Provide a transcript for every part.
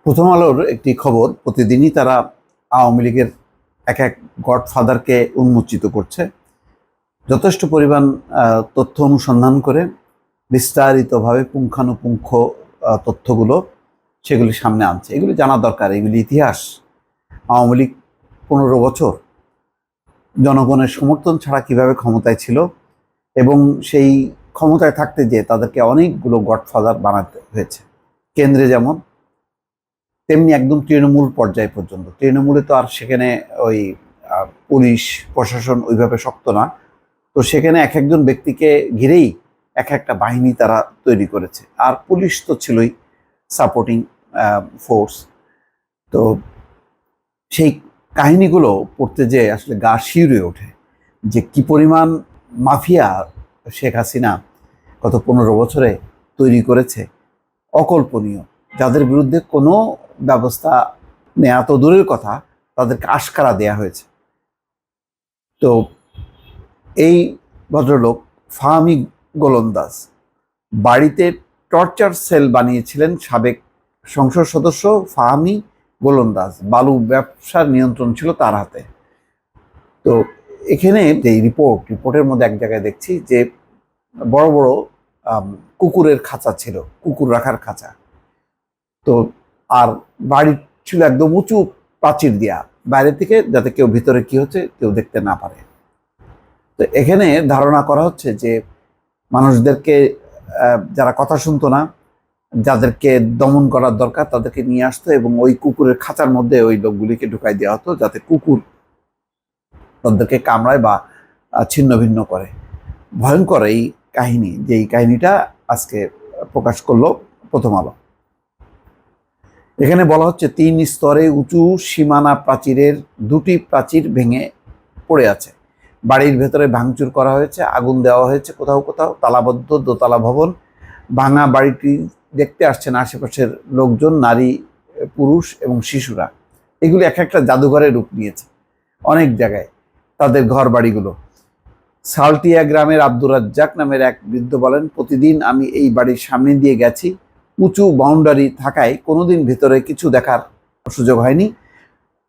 প্রথম আলোর একটি খবর, প্রতিদিনই তারা আওয়ামী লীগের এক এক গডফাদারকে উন্মোচিত করছে। যথেষ্ট পরিমাণ তথ্য অনুসন্ধান করে বিস্তারিতভাবে পুঙ্খানুপুঙ্খ তথ্যগুলো সেগুলি সামনে আনছে। এগুলি জানা দরকার। এগুলি ইতিহাস। আওয়ামী লীগ 15 বছর জনগণের সমর্থন ছাড়া কিভাবে ক্ষমতায় ছিল এবং সেই ক্ষমতায় থাকতে যেয়ে তাদেরকে অনেকগুলো গডফাদার বানাতে হয়েছে। কেন্দ্রে যেমন, তেমনি একদম তৃণমূল পর্যায় পর্যন্ত। তৃণমূলে তো আর সেখানে ওই পুলিশ প্রশাসন ওইভাবে শক্ত না, তো সেখানে এক একজন ব্যক্তিকে ঘিরেই এক একটা বাহিনী তারা তৈরি করেছে। আর পুলিশ তো ছিলই সাপোর্টিং ফোর্স। তো সেই কাহিনীগুলো পড়তে যেয়ে আসলে গা শিউরে ওঠে যে কি পরিমাণ মাফিয়া শেখ হাসিনা গত 15 বছরে তৈরি করেছে। অকল্পনীয়। যাদের বিরুদ্ধে কোনো ব্যবস্থা নেওয়া তো দূরের কথা, তাদেরকে আশকারা দেয়া হয়েছে। তো এই ভদ্রলোক ফাহামি গোলন্দাজ বাড়িতে টর্চার সেল বানিয়েছিলেন সাবেক সংসদ সদস্য ফাহামি গোলন্দাজ। বালু ব্যবসার নিয়ন্ত্রণ ছিল তার হাতে। তো এখানে যে রিপোর্টের মধ্যে এক জায়গায় দেখছি যে বড় বড় কুকুরের খাঁচা ছিল, কুকুর রাখার খাঁচা। তো আর বাড়ি ছিল একদম উঁচু প্রাচীর দেয়া, বাইরে থেকে যাতে কেউ ভিতরে কি হচ্ছে কেউ দেখতে না পারে। তো এখানে ধারণা করা হচ্ছে যে মানুষদেরকে, যারা কথা শুনতো না, যাদেরকে দমন করার দরকার, তাদেরকে নিয়ে আসতো এবং ওই কুকুরের খাঁচার মধ্যে ওই লোকগুলিকে ঢুকাই দেওয়া হতো যাতে কুকুর তাদেরকে কামড়ায় বা ছিন্ন ভিন্ন করে। ভয়ঙ্কর এই কাহিনী, যে এই কাহিনীটা আজকে প্রকাশ করলো প্রথম আলো। এখানে বলা হচ্ছে 3 স্তরে উঁচু সীমানা প্রাচীরের 2টি প্রাচীর ভেঙে পড়ে আছে। বাড়ির ভেতরে ভাঙচুর করা হয়েছে, আগুন দেওয়া হয়েছে কোথাও কোথাও। তালাবদ্ধ দোতলা ভবন। ভাঙা বাড়িটি দেখতে আসছেন আশেপাশের লোকজন, নারী, পুরুষ এবং শিশুরা। এগুলি এক একটা জাদুঘরের রূপ নিয়েছে অনেক জায়গায় তাদের ঘর বাড়িগুলো। সালটিয়া গ্রামের আব্দুর রাজ্জাক নামের এক বৃদ্ধ বলেন, প্রতিদিন আমি এই বাড়ির সামনে দিয়ে গেছি। উঁচু বাউন্ডারি থাকায় কোনোদিন ভিতরে কিছু দেখার সুযোগ হয়নি।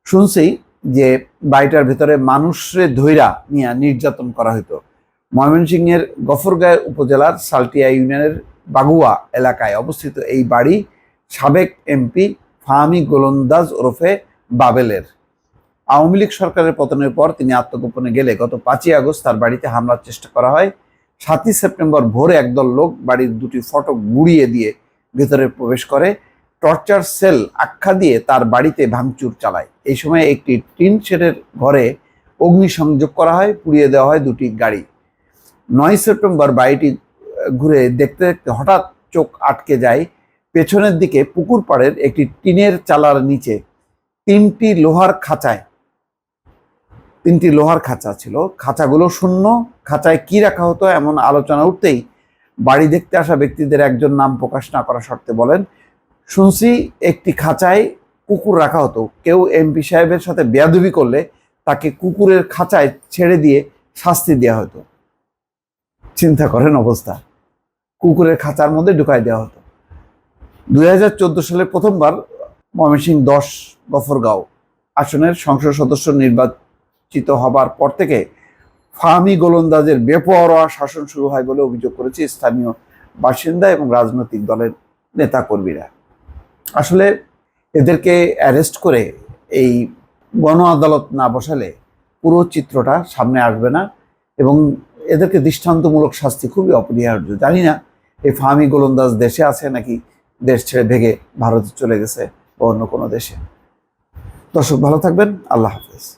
শুনছি যে বাড়িটার ভেতরে মানুষরে ধৈরা নিয়ে নির্যাতন করা হতো। ময়মনসিংহের গফরগাঁও উপজেলার সালটিয়া ইউনিয়নের বাগুয়া এলাকায় অবস্থিত এই বাড়ি সাবেক এমপি ফাহামি গোলন্দাজ ওরফে বাবেলের। আওয়ামী লীগ সরকারের পতনের পর তিনি আত্মগোপনে গেলে গত 5ই আগস্ট তার বাড়িতে হামলার চেষ্টা করা হয়। 7ই সেপ্টেম্বর ভোরে একদল লোক বাড়ির 2টি ফটক গুঁড়িয়ে দিয়ে ভেতরে প্রবেশ করে, টর্চার সেল আখ্যা দিয়ে তার বাড়িতে ভাঙচুর চালায়। এই সময় একটি টিন শেডের ঘরে অগ্নিসংযোগ করা হয়, পুড়িয়ে দেওয়া হয় 2টি গাড়ি। 9 সেপ্টেম্বর বাড়িটি ঘুরে দেখতে দেখতে হঠাৎ চোখ আটকে যায় পেছনের দিকে পুকুর পাড়ের একটি টিনের চালার নিচে 3টি লোহার খাঁচা ছিল। খাঁচাগুলো শূন্য। খাঁচায় কি রাখা হতো এমন আলোচনা উঠতেই বাড়ি দেখতে আসা ব্যক্তিদের একজন নাম প্রকাশ না করা শর্তে বলেন, শুনছি একটি খাঁচায় কুকুর রাখা হতো। কেউ এমপি সাহেবের সাথে বেয়াদবি করলে তাকে কুকুরের খাঁচায় ছেড়ে দিয়ে শাস্তি দেওয়া হতো। চিন্তা করেন অবস্থা, কুকুরের খাঁচার মধ্যে ঢুকাই দেওয়া হতো। 2014 সালে প্রথমবার ময়মনসিংহ 10 গফরগাঁও আসনের সংসদ সদস্য নির্বাচিত হবার পর থেকে ফাহামি গোলন্দাজের বেপরোয়া শাসন শুরু হয় বলে অভিযোগ করেছে স্থানীয় বাসিন্দা এবং রাজনৈতিক দলের নেতাকর্মীরা। আসলে এদেরকে অ্যারেস্ট করে এই গণ আদালত না বসালে পুরো চিত্রটা সামনে আসবে না এবং এদেরকে দৃষ্টান্তমূলক শাস্তি খুবই অপরিহার্য। জানি না এই ফাহামি গোলন্দাজ দেশে আছে নাকি দেশ ছেড়ে ভেগে ভারতে চলে গেছে বা অন্য কোনো দেশে। দর্শক ভালো থাকবেন। আল্লাহ হাফেজ।